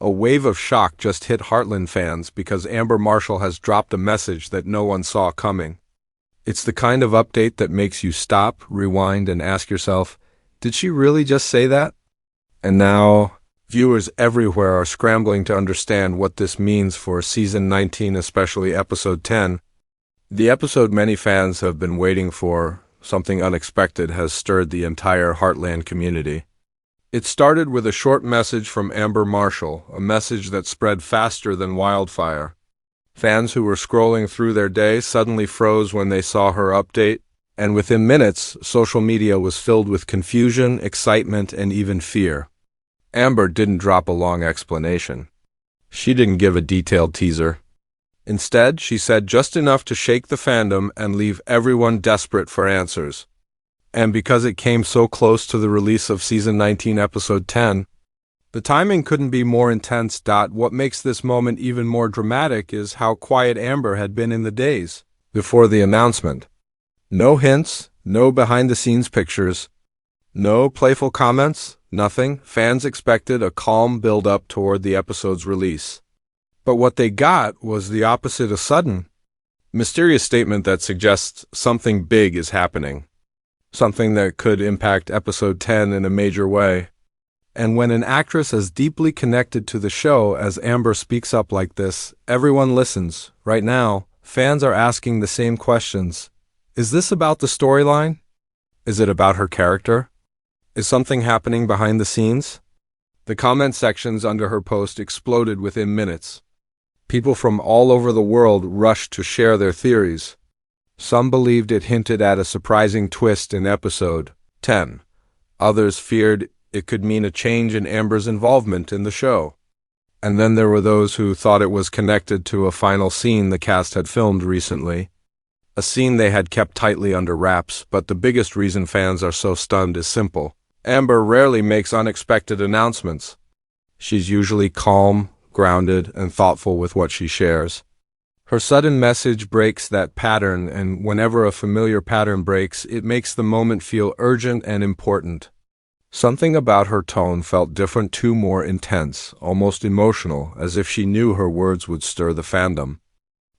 A wave of shock just hit Heartland fans because Amber Marshall has dropped a message that no one saw coming. It's the kind of update that makes you stop, rewind, and ask yourself, did she really just say that? And now, viewers everywhere are scrambling to understand what this means for Season 19, especially Episode 10. The episode many fans have been waiting for, something unexpected has stirred the entire Heartland community. It started with a short message from Amber Marshall, a message that spread faster than wildfire. Fans who were scrolling through their day suddenly froze when they saw her update, and within minutes, social media was filled with confusion, excitement, and even fear. Amber didn't drop a long explanation. She didn't give a detailed teaser. Instead, she said just enough to shake the fandom and leave everyone desperate for answers. And because it came so close to the release of Season 19, Episode 10, the timing couldn't be more intense. What makes this moment even more dramatic is how quiet Amber had been in the days before the announcement. No hints, no behind-the-scenes pictures, no playful comments, nothing. Fans expected a calm build-up toward the episode's release. But what they got was the opposite: a sudden, mysterious statement that suggests something big is happening. Something that could impact Episode 10 in a major way. And when an actress as deeply connected to the show as Amber speaks up like this, everyone listens. Right now, fans are asking the same questions. Is this about the storyline? Is it about her character? Is something happening behind the scenes? The comment sections under her post exploded within minutes. People from all over the world rushed to share their theories. Some believed it hinted at a surprising twist in Episode 10. Others feared it could mean a change in Amber's involvement in the show. And then there were those who thought it was connected to a final scene the cast had filmed recently. A scene they had kept tightly under wraps, but the biggest reason fans are so stunned is simple. Amber rarely makes unexpected announcements. She's usually calm, grounded, and thoughtful with what she shares. Her sudden message breaks that pattern, and whenever a familiar pattern breaks, it makes the moment feel urgent and important. Something about her tone felt different, too, more intense, almost emotional, as if she knew her words would stir the fandom.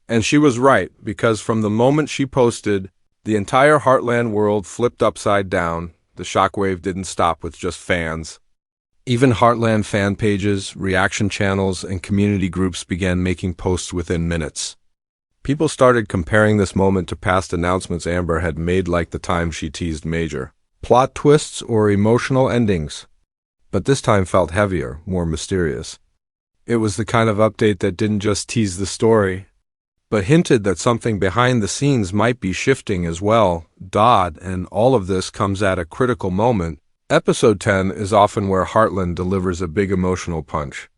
And she was right, because from the moment she posted, the entire Heartland world flipped upside down. The shockwave didn't stop with just fans. Even Heartland fan pages, reaction channels, and community groups began making posts within minutes. People started comparing this moment to past announcements Amber had made, like the time she teased major plot twists or emotional endings. But this time felt heavier, more mysterious. It was the kind of update that didn't just tease the story, but hinted that something behind the scenes might be shifting as well. And all of this comes at a critical moment. Episode 10 is often where Heartland delivers a big emotional punch.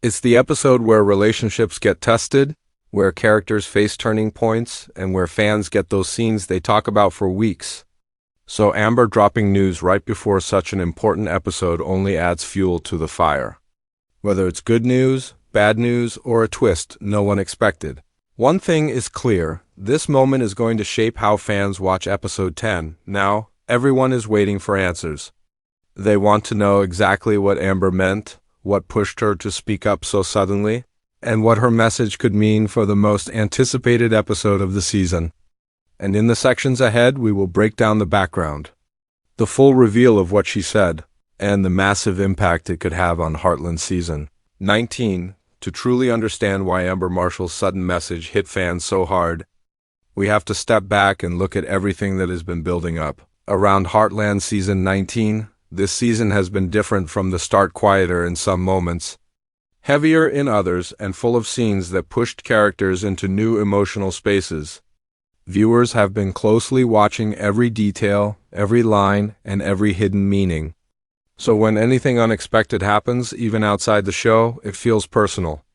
It's the episode where relationships get tested, where characters face turning points, and where fans get those scenes they talk about for weeks. So Amber dropping news right before such an important episode only adds fuel to the fire. Whether it's good news, bad news, or a twist no one expected. One thing is clear: this moment is going to shape how fans watch Episode 10. Now, everyone is waiting for answers. They want to know exactly what Amber meant, what pushed her to speak up so suddenly, and what her message could mean for the most anticipated episode of the season. And in the sections ahead, we will break down the background, the full reveal of what she said, and the massive impact it could have on Heartland Season 19. To truly understand why Amber Marshall's sudden message hit fans so hard, we have to step back and look at everything that has been building up around Heartland Season 19. This season has been different from the start, quieter in some moments, heavier in others, and full of scenes that pushed characters into new emotional spaces. Viewers have been closely watching every detail, every line, and every hidden meaning. So when anything unexpected happens, even outside the show, it feels personal.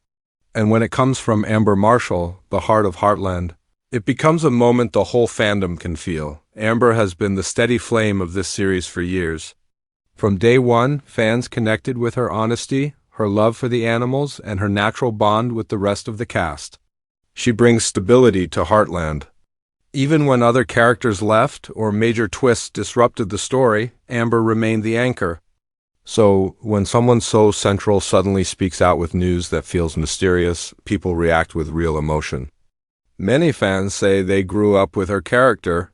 And when it comes from Amber Marshall, the heart of Heartland, it becomes a moment the whole fandom can feel. Amber has been the steady flame of this series for years. From day one, fans connected with her honesty, her love for the animals, and her natural bond with the rest of the cast. She brings stability to Heartland. Even when other characters left or major twists disrupted the story, Amber remained the anchor. So, when someone so central suddenly speaks out with news that feels mysterious, people react with real emotion. Many fans say they grew up with her character,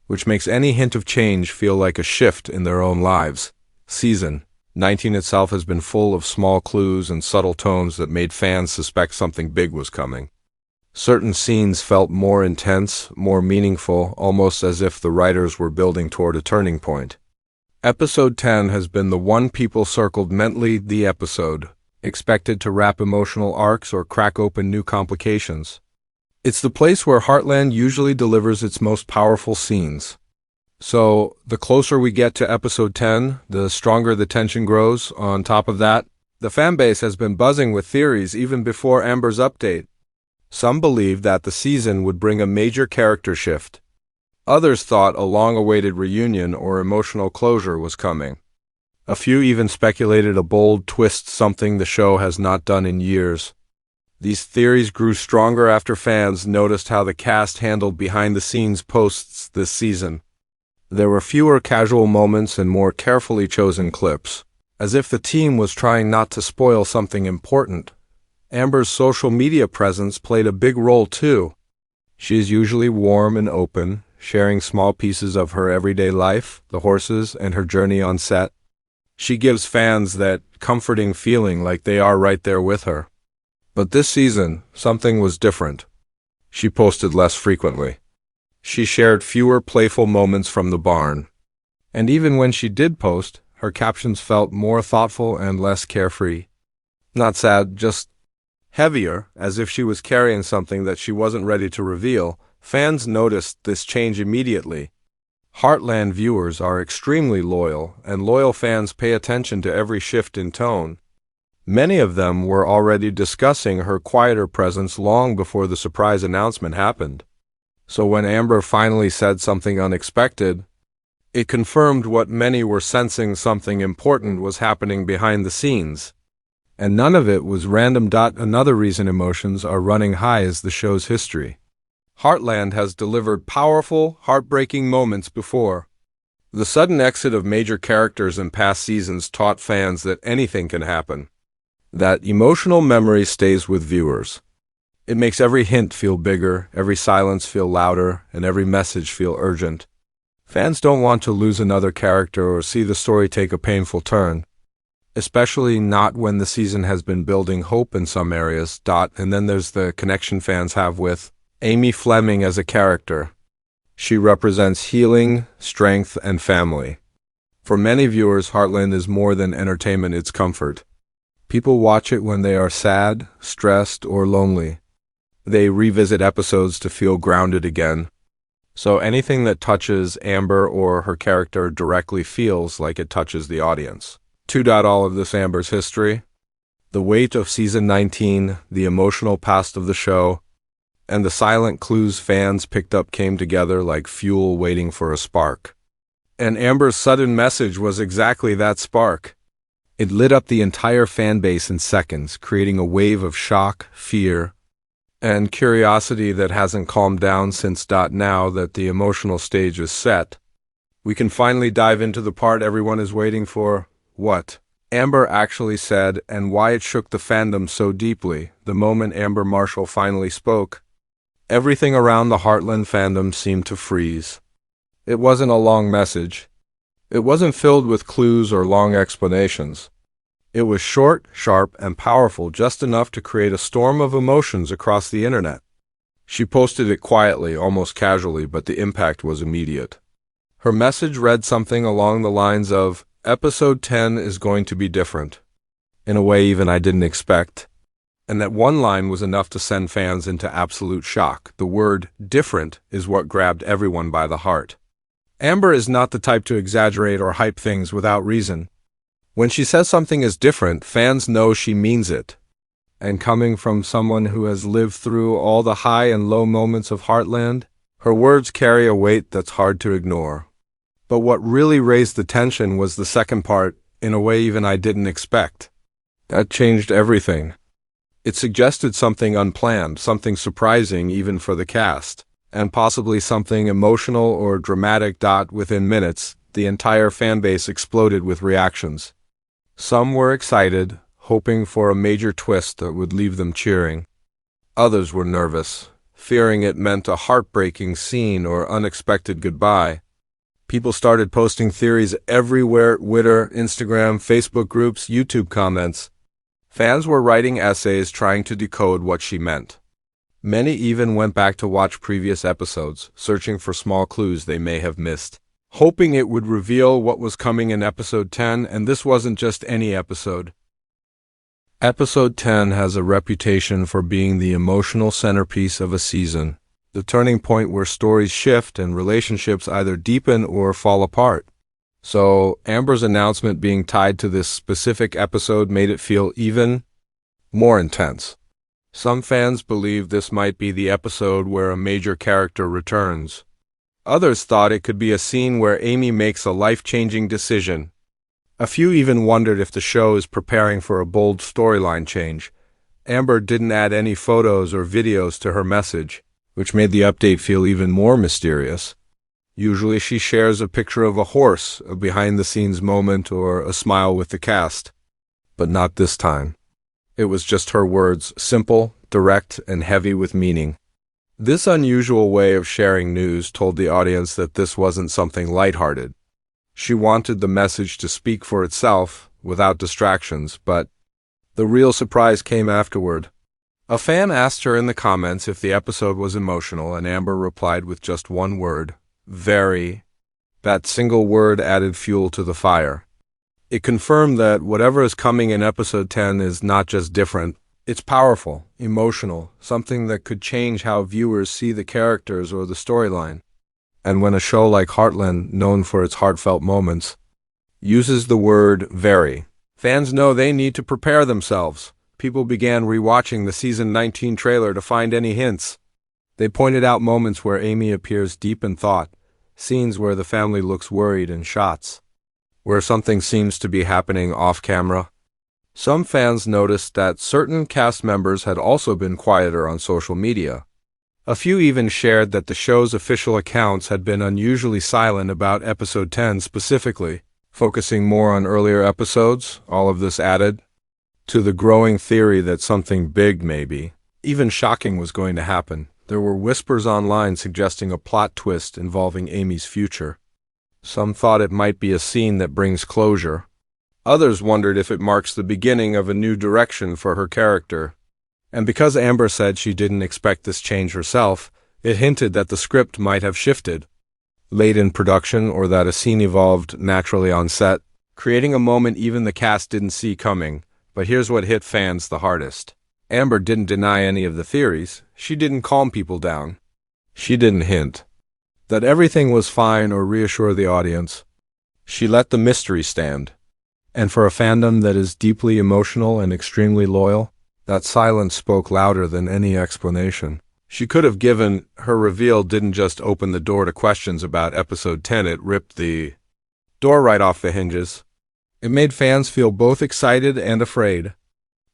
which makes any hint of change feel like a shift in their own lives. Season 19 itself has been full of small clues and subtle tones that made fans suspect something big was coming. Certain scenes felt more intense, more meaningful, almost as if the writers were building toward a turning point. Episode 10 has been the one people circled mentally the episode, expected to wrap emotional arcs or crack open new complications. It's the place where Heartland usually delivers its most powerful scenes. So, the closer we get to episode 10, the stronger the tension grows. On top of that, the fanbase has been buzzing with theories even before Amber's update. Some believed that the season would bring a major character shift. Others thought a long-awaited reunion or emotional closure was coming. A few even speculated a bold twist, something the show has not done in years. These theories grew stronger after fans noticed how the cast handled behind-the-scenes posts this season. There were fewer casual moments and more carefully chosen clips, as if the team was trying not to spoil something important. Amber's social media presence played a big role too. She is usually warm and open, sharing small pieces of her everyday life, the horses, and her journey on set. She gives fans that comforting feeling like they are right there with her. But this season, something was different. She posted less frequently. She shared fewer playful moments from the barn. And even when she did post, her captions felt more thoughtful and less carefree. Not sad, just heavier, as if she was carrying something that she wasn't ready to reveal. Fans noticed this change immediately. Heartland viewers are extremely loyal, and loyal fans pay attention to every shift in tone. Many of them were already discussing her quieter presence long before the surprise announcement happened. So when Amber finally said something unexpected, it confirmed what many were sensing: something important was happening behind the scenes. And none of it was random. Another reason emotions are running high is the show's history. Heartland has delivered powerful, heartbreaking moments before. The sudden exit of major characters in past seasons taught fans that anything can happen. That emotional memory stays with viewers. It makes every hint feel bigger, every silence feel louder, and every message feel urgent. Fans don't want to lose another character or see the story take a painful turn. Especially not when the season has been building hope in some areas. And then there's the connection fans have with Amy Fleming as a character. She represents healing, strength, and family. For many viewers, Heartland is more than entertainment, it's comfort. People watch it when they are sad, stressed, or lonely. They revisit episodes to feel grounded again. So anything that touches Amber or her character directly feels like it touches the audience. All of this Amber's history, the weight of season 19, the emotional past of the show, and the silent clues fans picked up came together like fuel waiting for a spark. And Amber's sudden message was exactly that spark. It lit up the entire fan base in seconds, creating a wave of shock, fear, and curiosity that hasn't calmed down since. Now that the emotional stage is set, we can finally dive into the part everyone is waiting for: what Amber actually said and why it shook the fandom so deeply. The moment Amber Marshall finally spoke, everything around the Heartland fandom seemed to freeze. It wasn't a long message. It wasn't filled with clues or long explanations. It was short, sharp, and powerful, just enough to create a storm of emotions across the internet. She posted it quietly, almost casually, but the impact was immediate. Her message read something along the lines of, "Episode 10 is going to be different, in a way even I didn't expect." And that one line was enough to send fans into absolute shock. The word "different" is what grabbed everyone by the heart. Amber is not the type to exaggerate or hype things without reason. When she says something is different, fans know she means it. And coming from someone who has lived through all the high and low moments of Heartland, her words carry a weight that's hard to ignore. But what really raised the tension was the second part, "in a way even I didn't expect." That changed everything. It suggested something unplanned, something surprising even for the cast, and possibly something emotional or dramatic. Within minutes, the entire fanbase exploded with reactions. Some were excited, hoping for a major twist that would leave them cheering. Others were nervous, fearing it meant a heartbreaking scene or unexpected goodbye. People started posting theories everywhere: Twitter, Instagram, Facebook groups, YouTube comments. Fans were writing essays trying to decode what she meant. Many even went back to watch previous episodes, searching for small clues they may have missed, hoping it would reveal what was coming in episode 10, and this wasn't just any episode. Episode 10 has a reputation for being the emotional centerpiece of a season, the turning point where stories shift and relationships either deepen or fall apart. So, Amber's announcement being tied to this specific episode made it feel even more intense. Some fans believe this might be the episode where a major character returns. Others thought it could be a scene where Amy makes a life-changing decision. A few even wondered if the show is preparing for a bold storyline change. Amber didn't add any photos or videos to her message, which made the update feel even more mysterious. Usually she shares a picture of a horse, a behind-the-scenes moment, or a smile with the cast. But not this time. It was just her words, simple, direct, and heavy with meaning. This unusual way of sharing news told the audience that this wasn't something lighthearted. She wanted the message to speak for itself, without distractions, but the real surprise came afterward. A fan asked her in the comments if the episode was emotional, and Amber replied with just one word: very. That single word added fuel to the fire. It confirmed that whatever is coming in episode 10 is not just different, it's powerful, emotional, something that could change how viewers see the characters or the storyline. And when a show like Heartland, known for its heartfelt moments, uses the word very, fans know they need to prepare themselves. People began rewatching the season 19 trailer to find any hints. They pointed out moments where Amy appears deep in thought, scenes where the family looks worried, and shots where something seems to be happening off-camera. Some fans noticed that certain cast members had also been quieter on social media. A few even shared that the show's official accounts had been unusually silent about episode 10 specifically, focusing more on earlier episodes. All of this added to the growing theory that something big, maybe even shocking, was going to happen. There were whispers online suggesting a plot twist involving Amy's future. Some thought it might be a scene that brings closure. Others wondered if it marks the beginning of a new direction for her character. And because Amber said she didn't expect this change herself, it hinted that the script might have shifted late in production, or that a scene evolved naturally on set, creating a moment even the cast didn't see coming. But here's what hit fans the hardest. Amber didn't deny any of the theories. She didn't calm people down. She didn't hint that everything was fine or reassure the audience. She let the mystery stand. And for a fandom that is deeply emotional and extremely loyal, that silence spoke louder than any explanation she could have given. Her reveal didn't just open the door to questions about episode 10, it ripped the door right off the hinges. It made fans feel both excited and afraid.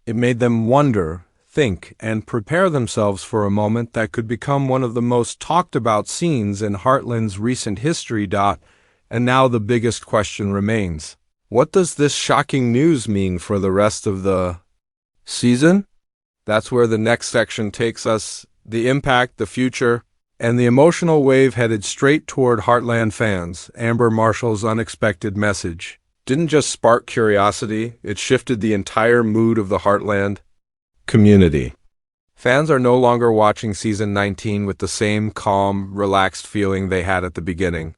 It made them wonder, think, and prepare themselves for a moment that could become one of the most talked about scenes in Heartland's recent history. And now the biggest question remains. What does this shocking news mean for the rest of the season? That's where the next section takes us. The impact, the future, and the emotional wave headed straight toward Heartland fans. Amber Marshall's unexpected message didn't just spark curiosity, it shifted the entire mood of the Heartland community. Fans are no longer watching season 19 with the same calm, relaxed feeling they had at the beginning.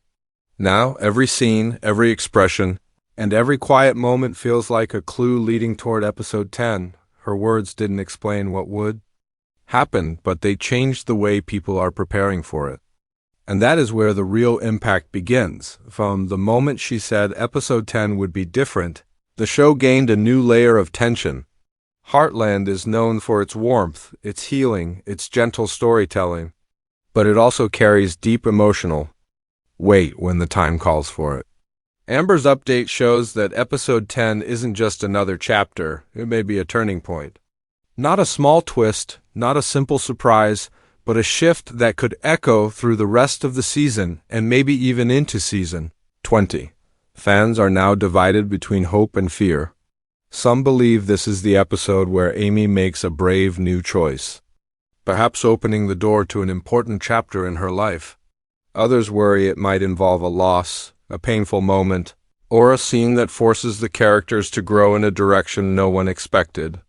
Now, every scene, every expression, and every quiet moment feels like a clue leading toward episode 10. Her words didn't explain what would happen, but they changed the way people are preparing for it. And that is where the real impact begins. From the moment she said episode 10 would be different, the show gained a new layer of tension. Heartland is known for its warmth, its healing, its gentle storytelling, but it also carries deep emotional weight when the time calls for it. Amber's update shows that episode 10 isn't just another chapter, it may be a turning point. Not a small twist, not a simple surprise, but a shift that could echo through the rest of the season and maybe even into season 20. Fans are now divided between hope and fear. Some believe this is the episode where Amy makes a brave new choice, perhaps opening the door to an important chapter in her life. Others worry it might involve a loss, a painful moment, or a scene that forces the characters to grow in a direction no one expected.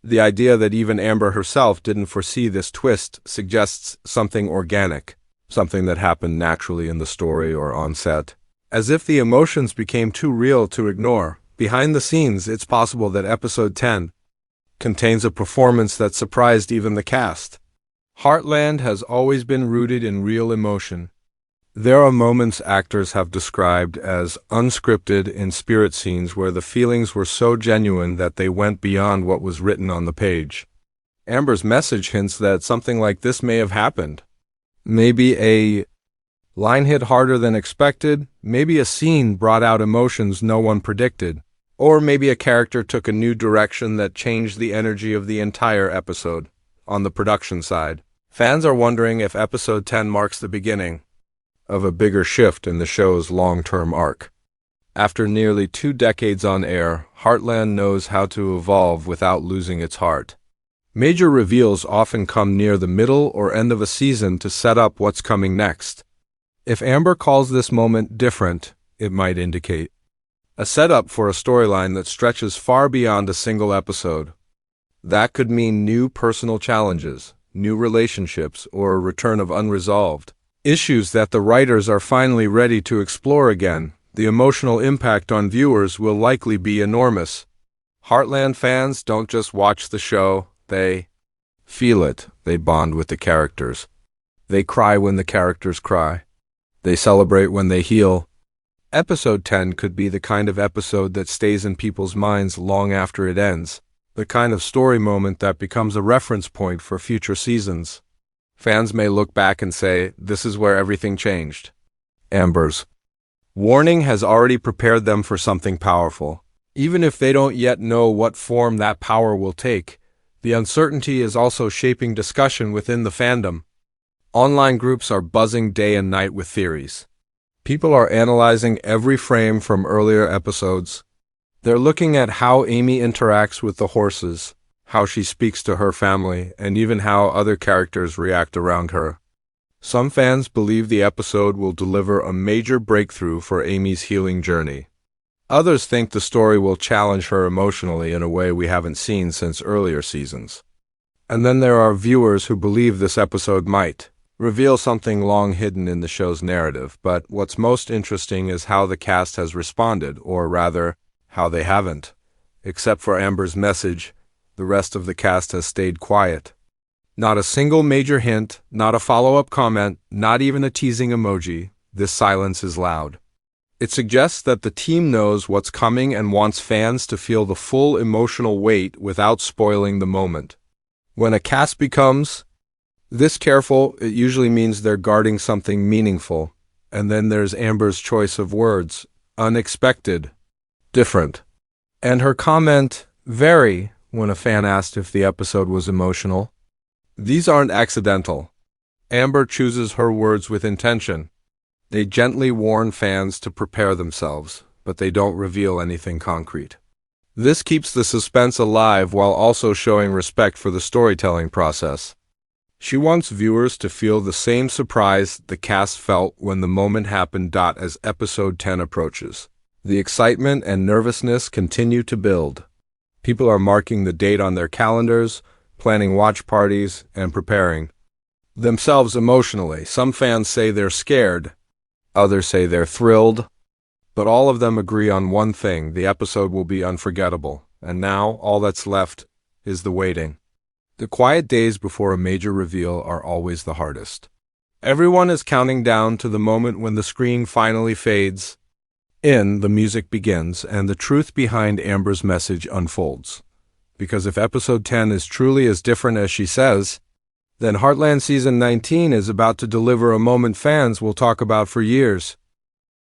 The idea that even Amber herself didn't foresee this twist suggests something organic, something that happened naturally in the story or on set. As if the emotions became too real to ignore. Behind the scenes, it's possible that episode 10 contains a performance that surprised even the cast. Heartland has always been rooted in real emotion. There are moments actors have described as unscripted in-spirit scenes where the feelings were so genuine that they went beyond what was written on the page. Amber's message hints that something like this may have happened. Maybe a line hit harder than expected, maybe a scene brought out emotions no one predicted, or maybe a character took a new direction that changed the energy of the entire episode. On the production side, fans are wondering if episode 10 marks the beginning of a bigger shift in the show's long-term arc. After nearly 2 decades on air, Heartland knows how to evolve without losing its heart. Major reveals often come near the middle or end of a season to set up what's coming next. If Amber calls this moment different, it might indicate a setup for a storyline that stretches far beyond a single episode. That could mean new personal challenges, new relationships, or a return of unresolved issues that the writers are finally ready to explore again. The emotional impact on viewers will likely be enormous. Heartland fans don't just watch the show, they feel it. They bond with the characters. They cry when the characters cry. They celebrate when they heal. Episode 10 could be the kind of episode that stays in people's minds long after it ends, the kind of story moment that becomes a reference point for future seasons. Fans may look back and say, this is where everything changed. Amber's warning has already prepared them for something powerful. Even if they don't yet know what form that power will take, the uncertainty is also shaping discussion within the fandom. Online groups are buzzing day and night with theories. People are analyzing every frame from earlier episodes. They're looking at how Amy interacts with the horses, how she speaks to her family, and even how other characters react around her. Some fans believe the episode will deliver a major breakthrough for Amy's healing journey. Others think the story will challenge her emotionally in a way we haven't seen since earlier seasons. And then there are viewers who believe this episode might reveal something long hidden in the show's narrative, but what's most interesting is how the cast has responded, or rather, how they haven't. Except for Amber's message, the rest of the cast has stayed quiet. Not a single major hint, not a follow-up comment, not even a teasing emoji. This silence is loud. It suggests that the team knows what's coming and wants fans to feel the full emotional weight without spoiling the moment. When a cast becomes this careful, it usually means they're guarding something meaningful. And then there's Amber's choice of words: unexpected, different. And her comment, very, when a fan asked if the episode was emotional. These aren't accidental. Amber chooses her words with intention. They gently warn fans to prepare themselves, but they don't reveal anything concrete. This keeps the suspense alive while also showing respect for the storytelling process. She wants viewers to feel the same surprise the cast felt when the moment happened. As episode 10 approaches, the excitement and nervousness continue to build. People are marking the date on their calendars, planning watch parties, and preparing themselves emotionally. Some fans say they're scared, others say they're thrilled, but all of them agree on one thing: the episode will be unforgettable. And now, all that's left is the waiting. The quiet days before a major reveal are always the hardest. Everyone is counting down to the moment when the screen finally fades in, the music begins, and the truth behind Amber's message unfolds. Because if episode 10 is truly as different as she says, then Heartland Season 19 is about to deliver a moment fans will talk about for years.